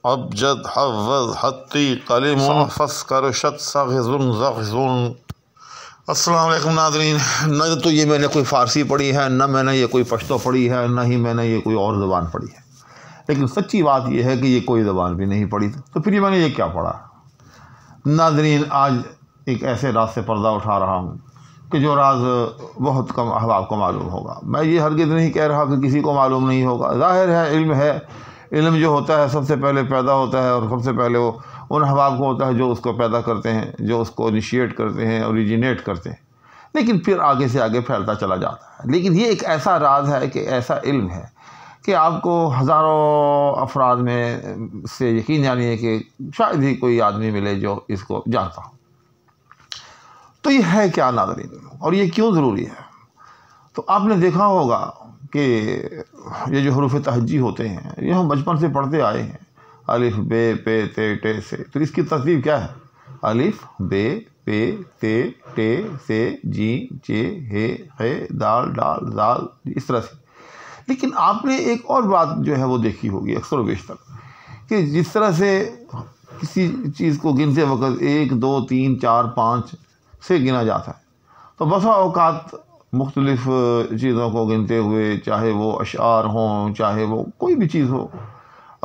अबजद हव्वज़ हत्ती कलिमुन फस्करशत सग़िज़ुन ज़ग़ज़ुन। अस्सलाम वालेकुम नाज़रीन, न तो ये मैंने कोई फ़ारसी पढ़ी है, न मैंने ये कोई पश्तो पढ़ी है, न ही मैंने ये कोई और ज़बान पढ़ी है। लेकिन सच्ची बात यह है कि ये कोई ज़बान भी नहीं पढ़ी, तो फिर ये मैंने ये क्या पढ़ा। नाज़रीन, आज एक ऐसे राज से पर्दा उठा रहा हूँ कि जो राज बहुत कम अहबाब को मालूम होगा। मैं ये हरगिज़ नहीं कह रहा कि किसी को मालूम नहीं होगा। ज़ाहिर है, इल्म है। इल्म जो होता है सबसे पहले पैदा होता है और सबसे पहले वो उन अहबाब को होता है जो उसको पैदा करते हैं, जो उसको इनिशिएट करते हैं, ओरिजिनेट करते हैं। लेकिन फिर आगे से आगे फैलता चला जाता है। लेकिन ये एक ऐसा राज है कि ऐसा इल्म है कि आपको हज़ारों अफराद में से यकीन जानिए कि शायद ही कोई आदमी मिले जो इसको जानता हो। तो ये है क्या नाज़रीन, और ये क्यों ज़रूरी है? तो आपने देखा होगा कि ये जो हरूफ तहज्जी होते हैं, ये हम बचपन से पढ़ते आए हैं, अलिफ बे पे ते टे से। तो इसकी तरतीब क्या है? अलिफ बे पे ते टे से जी चे हे दाल डाल दाल, इस तरह से। लेकिन आपने एक और बात जो है वो देखी होगी अक्सर व बेशतर, कि जिस तरह से किसी चीज़ को गिनते वक्त 1 2 3 4 5 से गिना जाता है, तो बसा औकात मुख्तलिफ़ चीज़ों को गिनते हुए, चाहे वो अशार हों, चाहे वो कोई भी चीज़ हो,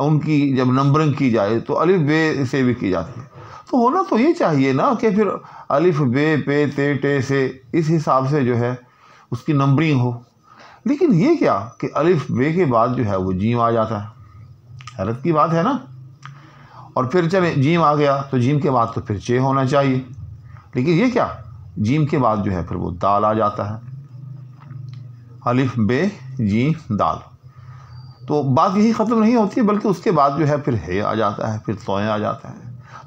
उनकी जब नंबरिंग की जाए तो अलिफ बे से भी की जाती है। तो होना तो ये चाहिए ना कि फिर अलिफ बे पे ते टे से इस हिसाब से जो है उसकी नंबरिंग हो। लेकिन ये क्या कि अलिफ बे के बाद जो है वो जीम आ जाता है। हैरत की बात है ना। और फिर चले जीम आ गया तो जीम के बाद तो फिर चे होना चाहिए। लेकिन ये क्या, जीम के बाद जो है फिर वो दाल आ जाता है। अलिफ बे जीम दाल। तो बात यही ख़त्म नहीं होती, बल्कि उसके बाद जो है फिर हे आ जाता है, फिर तोए आ जाता है।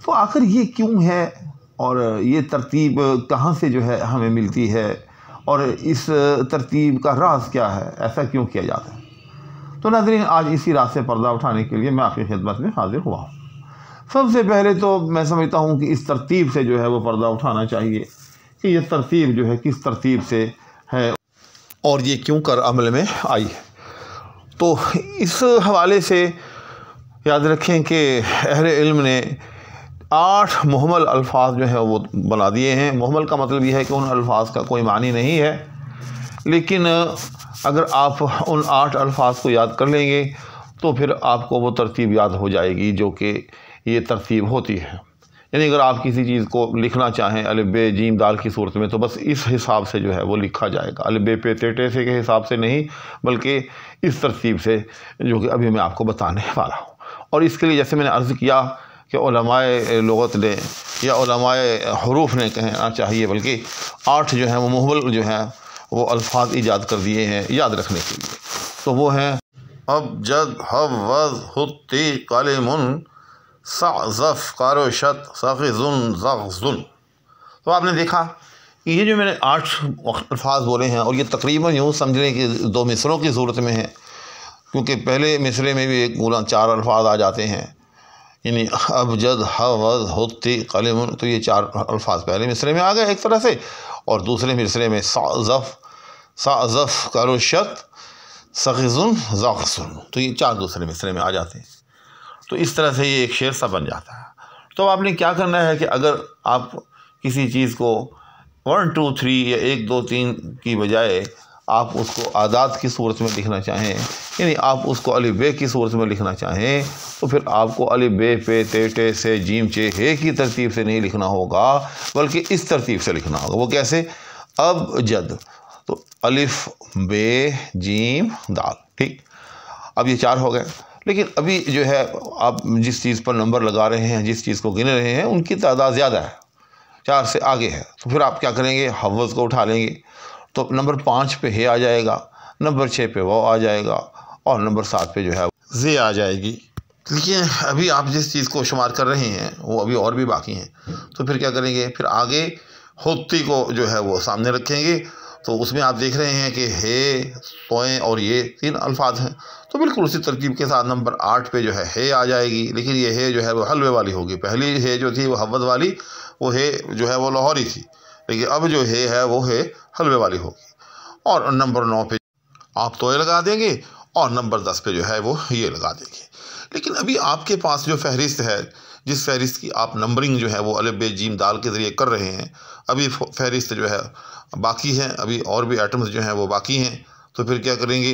तो आखिर ये क्यों है और ये तरतीब कहाँ से जो है हमें मिलती है और इस तरतीब का राज क्या है, ऐसा क्यों किया जाता है? तो नाज़रीन, आज इसी राज से पर्दा उठाने के लिए मैं आपकी खिदमत में हाजिर हुआ हूँ। सबसे पहले तो मैं समझता हूँ कि इस तरतीब से जो है वो पर्दा उठाना चाहिए कि ये तरतीब जो है किस तरतीब से है और ये क्यों कर अमल में आई है। तो इस हवाले से याद रखें कि अहले इल्म ने 8 मुहम्मल अल्फाज जो है वो बना दिए हैं। मुहम्मल का मतलब ये है कि उन अल्फाज का कोई मानी नहीं है, लेकिन अगर आप उन 8 अल्फाज को याद कर लेंगे तो फिर आपको वो तरतीब याद हो जाएगी जो कि ये तरतीब होती है। यानी अगर आप किसी चीज़ को लिखना चाहें अलिफ बे जीम दाल की सूरत में, तो बस इस हिसाब से जो है वो लिखा जाएगा। अलिफ बे पे ते टे से के हिसाब से नहीं, बल्कि इस तरतीब से जो कि अभी मैं आपको बताने वाला हूँ। और इसके लिए जैसे मैंने अर्ज़ किया कि उलमाए लुगत ने या उलमाए हरूफ ने कहना चाहिए, बल्कि 8 जो है वो मुहम्मल जो है वो अल्फाज ईजाद कर दिए हैं याद रखने के लिए। तो वो हैं अबजद हव्वज़ हुत्ती कलिमुन सअज़फ़ क़रशत सग़िज़ुन ज़ग़ज़ुन। तो आपने देखा कि ये जो मैंने 8 अल्फाज बोले हैं, और ये तकरीबन यूँ समझ लें कि 2 मिसरों की सूरत में है, क्योंकि पहले मिसरे में भी एक गुना 4 अल्फाज आ जाते हैं। यानी अबजद हव्वज़ हुत्ती कलिमुन, तो ये 4 अल्फाज पहले मिसरे में आ गए एक तरह से, और दूसरे मिसरे में सअज़फ़ क़रशत सग़िज़ुन ज़ग़ज़ुन, तो ये 4 दूसरे मिसरे में आ जाते हैं। तो इस तरह से ये एक शेर सा बन जाता है। तो आपने क्या करना है कि अगर आप किसी चीज़ को 1 2 3 या 1 2 3 की बजाय आप उसको आदाद की सूरत में लिखना चाहें, यानी आप उसको अलिफ बे की सूरत में लिखना चाहें, तो फिर आपको अलिफ बे पे ते टे से जीम चे हे की तरतीब से नहीं लिखना होगा, बल्कि इस तरतीब से लिखना होगा। वो कैसे? अबजद, तो अलिफ बे जीम दाल, ठीक। अब ये 4 हो गए। लेकिन अभी जो है आप जिस चीज़ पर नंबर लगा रहे हैं, जिस चीज़ को गिन रहे हैं, उनकी तादाद ज़्यादा है, 4 से आगे है। तो फिर आप क्या करेंगे? हव्वज़ को उठा लेंगे, तो नंबर 5 पे हे आ जाएगा, नंबर 6 पे वो आ जाएगा, और नंबर 7 पे जो है जे आ जाएगी। लेकिन अभी आप जिस चीज़ को शुमार कर रहे हैं वो अभी और भी बाकी हैं। तो फिर क्या करेंगे? फिर आगे हुत्ती को जो है वो सामने रखेंगे। तो उसमें आप देख रहे हैं कि हे, तोए और ये 3 अल्फाज हैं। तो बिल्कुल उसी तरतीब के साथ नंबर 8 पे जो है हे आ जाएगी। लेकिन ये हे जो है वो हलवे वाली होगी। पहली हे जो थी वो हव्वज़ वाली, वो हे जो है वो लाहौरी थी। लेकिन अब जो हे है वो हे हलवे वाली होगी। और नंबर 9 पे आप तोए लगा देंगे, और नंबर 10 पे जो है वो ये लगा देंगे। लेकिन अभी आपके पास जो फहरिस्त है, जिस फहरिस्त की आप नंबरिंग जो है वो अलिफ बे जीम दाल के ज़रिए कर रहे हैं, अभी फहरिस्त जो है बाकी है, अभी और भी आइटम्स जो हैं वो बाकी हैं। तो फिर क्या करेंगे,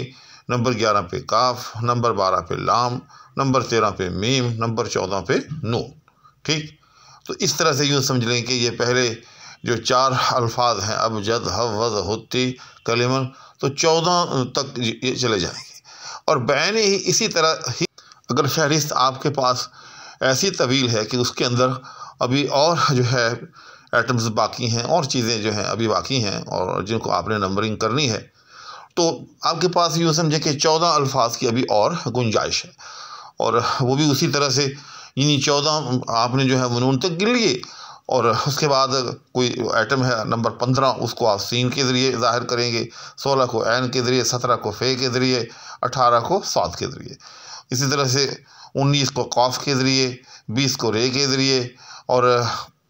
नंबर 11 पे काफ, नंबर 12 पे लाम, नंबर 13 पे मीम, नंबर 14 पे नून। ठीक, तो इस तरह से यूँ समझ लें कि ये पहले जो 4 अल्फाज हैं, अब जद हव वज़ हुत्ती कलिमन, तो 14 तक ये चले जाएंगे। और बैन ही इसी तरह ही अगर फहरिस्त आपके पास ऐसी तवील है कि उसके अंदर अभी और जो है आइटम्स बाकी हैं और चीज़ें जो हैं अभी बाकी हैं और जिनको आपने नंबरिंग करनी है, तो आपके पास यूँ समझें कि 14 अल्फाज की अभी और गुंजाइश है। और वो भी उसी तरह से यानी 14 आपने जो है वो नून तक गिन लिए, और उसके बाद कोई आइटम है नंबर 15, उसको आप सीन के ज़रिए ज़ाहिर करेंगे, 16 को ऐन के ज़रिए, 17 को फ़े के ज़रिए, 18 को साद के ज़रिए, इसी तरह से 19 को कॉफ के ज़रिए, 20 को रे के ज़रिए, और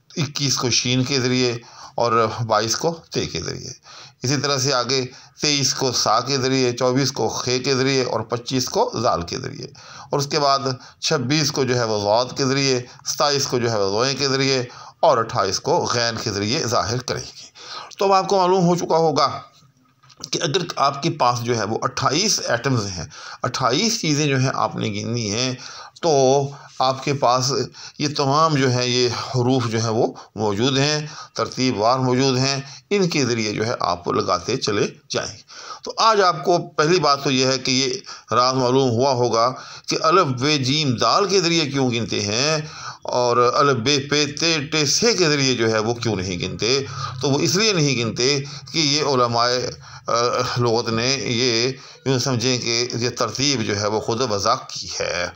21 को शीन के ज़रिए, और 22 को ते के ज़रिए। इसी तरह से आगे 23 को सा के ज़रिए, 24 को खे के ज़रिए, और 25 को जाल के ज़रिए, और उसके बाद 26 को जो है वह ज़ाद के ज़रिए, 27 को जो है वह ज़ोए के ज़रिए, और 28 को गैन के ज़रिए ज़ाहिर करेंगे। तो अब आपको मालूम हो चुका होगा कि अगर आपके पास जो है वो 28 एटम्स हैं, 28 चीज़ें जो हैं आपने गिननी हैं, तो आपके पास ये तमाम जो है ये हरूफ जो है वो मौजूद हैं, तरतीब वार मौजूद हैं, इनके ज़रिए जो है आप लगाते चले जाएंगे। तो आज आपको पहली बात तो ये है कि ये राज मालूम हुआ होगा कि अलिफ बे जीम दाल के ज़रिए क्यों गिनते हैं और अलिफ बे पे ते टे से के ज़रिए जो है वो क्यों नहीं गिनते। तो वो इसलिए नहीं गिनते कि ये उलमाए लोगत ने ये यूँ समझें कि ये तरतीब जो है वो खुद वज़ा की है।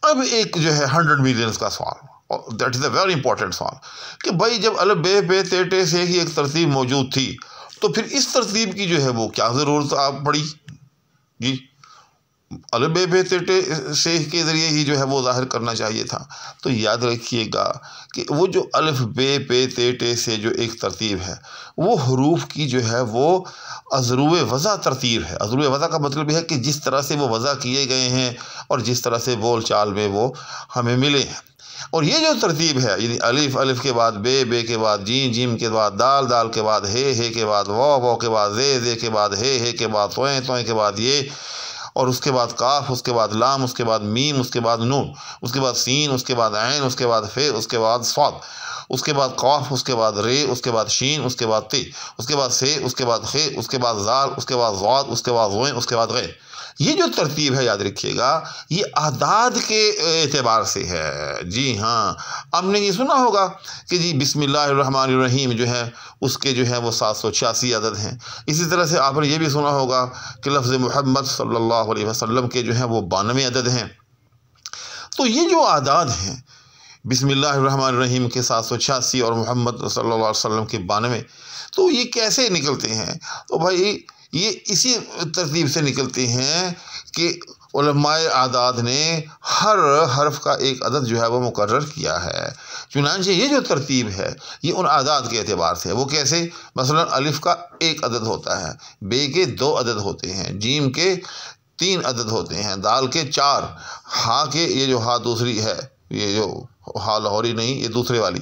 अब एक जो है 100 मिलियंस का सवाल, और that is a very important सवाल, कि भाई जब अलिफ बे पे ते टे से की एक तरतीब मौजूद थी, तो फिर इस तरतीब की जो है वो क्या ज़रूरत आप पड़ी जी। अलिफ बे पे ते टे से के ज़रिए ही जो है वो ज़ाहिर करना चाहिए था। तो याद रखिएगा कि वो जो अलिफ बे पे ते टे से जो एक तरतीब है, वो हरूफ की जो है वो अज़रूए वज़ा तरतीब है। अज़रूए वज़ा का मतलब है कि जिस तरह से वो वज़ा किए गए हैं और जिस तरह से बोल चाल में वो हमें मिले हैं। और ये जो तरतीब है, यानी अलिफ, अलिफ के बाद बे, बे के बाद जीम, जीम के बाद दाल, दाल के बाद हे के बाद वाव के बाद जे के बाद हे के बाद तोए, तोए के बाद ये, और उसके बाद काफ, उसके बाद लाम, उसके बाद मीम, उसके बाद नून, उसके बाद सीन, उसके बाद ऐन, उसके बाद फे, उसके बाद स्वाद, उसके बाद कौफ, उसके बाद रे, उसके बाद शीन, उसके बाद ते, उसके बाद से, उसके बाद खे, उसके बाद जाल, उसके बाद ज़ाद, उसके बाद ज़ोए, उसके बाद गैर। ये जो तरतीब है याद रखिएगा, ये आदाद के एतबार से है। जी हाँ, आपने ये सुना होगा कि जी बिस्मिल्लाहिर्रहमानिर्रहीम जो है उसके जो है वो 786 अदद हैं। इसी तरह से आपने ये भी सुना होगा कि लफ्ज़ मोहम्मद सल्लल्लाहु अलैहि वसल्लम के जो हैं वो 92 अदद हैं। तो ये जो आदाद हैं बिस्मिल्लाहिर्रहमानिर्रहीम के 786 और मोहम्मद सल्लल्लाहु अलैहि वसल्लम के 92, तो ये कैसे निकलते हैं? तो भाई ये इसी तरतीब से निकलते हैं कि उलमाए आदाद ने हर हर्फ का एक अदद जो है वो मुकर्रर किया है। चुनांचे ये जो तरतीब है ये उन आदाद के एतबार से है। वो कैसे? मसलन अलिफ का 1 अदद होता है, बे के 2 अदद होते हैं, जीम के 3 अदद होते हैं, दाल के 4, हा के ये जो हा दूसरी है, ये जो हा लाहौरी नहीं, ये दूसरे वाली,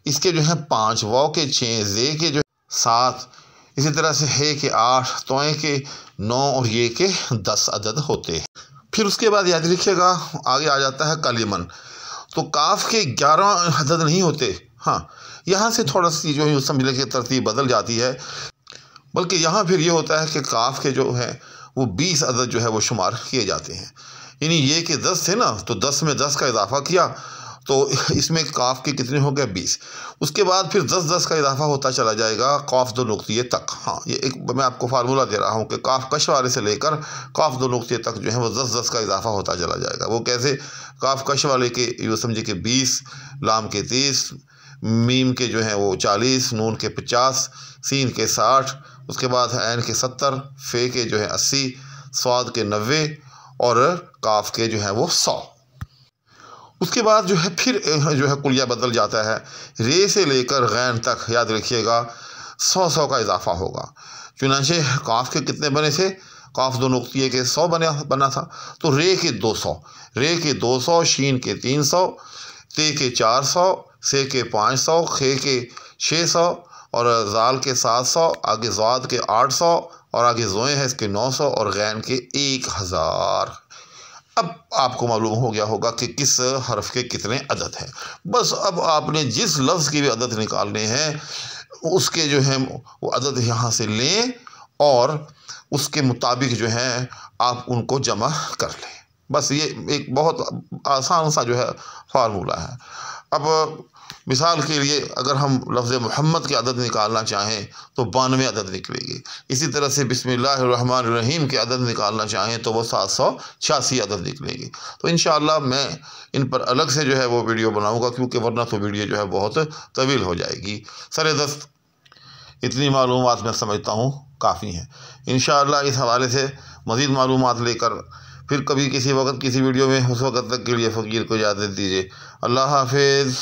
इसके जो है 5, वाव के 6, जे के जो 7, इसी तरह से हे के 8, तोए के 9 और ये के 10 अदद होते हैं। फिर उसके बाद याद रखिएगा आगे आ जाता है कलिमन। तो काफ के 11 अदद नहीं होते। हाँ, यहाँ से थोड़ा सी जो है समझ लें कि तरतीब बदल जाती है, बल्कि यहाँ फिर ये होता है कि काफ के जो है वो 20 अदद जो है वो शुमार किए जाते हैं। यानी ये कि 10 थे ना, तो 10 में 10 का इजाफा किया तो इसमें काफ के कितने हो गए? 20। उसके बाद फिर 10-10 का इजाफा होता चला जाएगा काफ 2 नुक्तिये तक। हाँ, ये एक मैं आपको फार्मूला दे रहा हूँ कि काफ कश वाले से लेकर काफ 2 नुक्तिये तक जो है वो 10-10 का इजाफा होता चला जाएगा। वो कैसे? काफ कश वाले के यूँ समझे कि 20, लाम के 30, मीम के जो है वो 40, नून के 50, सीन के 60, उसके बाद ऐन के 70, फे के जो है 80, स्वाद के 90 और काफ के जो है वो 100। उसके बाद जो है फिर जो है कुलिया बदल जाता है, रे से लेकर गैन तक याद रखिएगा 100 का इजाफा होगा। चुनांचे काफ के कितने बने थे? काफ दो नुक्तिये के 100 बना था। तो रे के 200, रे के 200, शीन के 300, ते के 400, से के 500, खे के 600 और जाल के 700, आगे ज़ाद के 800 और आगे ज़ोए है इसके 900 और गैन के 1000। अब आपको मालूम हो गया होगा कि किस हर्फ के कितने अदद हैं। बस अब आपने जिस लफ्ज़ की भी अदद निकालने हैं उसके जो है वो अदद यहाँ से लें और उसके मुताबिक जो है आप उनको जमा कर लें। बस ये एक बहुत आसान सा जो है फार्मूला है। अब मिसाल के लिए अगर हम लफ्ज़ मोहम्मद की अदद निकालना चाहें तो 92 अदद निकलेगी। इसी तरह से बिस्मिल्लाहिर्रहमानिर्रहीम के अदद निकालना चाहें तो वो 786 अदद निकलेगी। तो इंशाअल्लाह मैं इन पर अलग से जो है वो वीडियो बनाऊंगा, क्योंकि वरना तो वीडियो जो है बहुत तवील हो जाएगी। सरेदस्त इतनी मालूमात मैं समझता हूँ काफ़ी हैं। इंशाअल्लाह इस हवाले से मज़ीद मालूमात लेकर फिर कभी किसी वक्त किसी वीडियो में, उस वक्त तक के लिए फ़कीर को इजाज़त दीजिए। अल्लाह हाफिज़।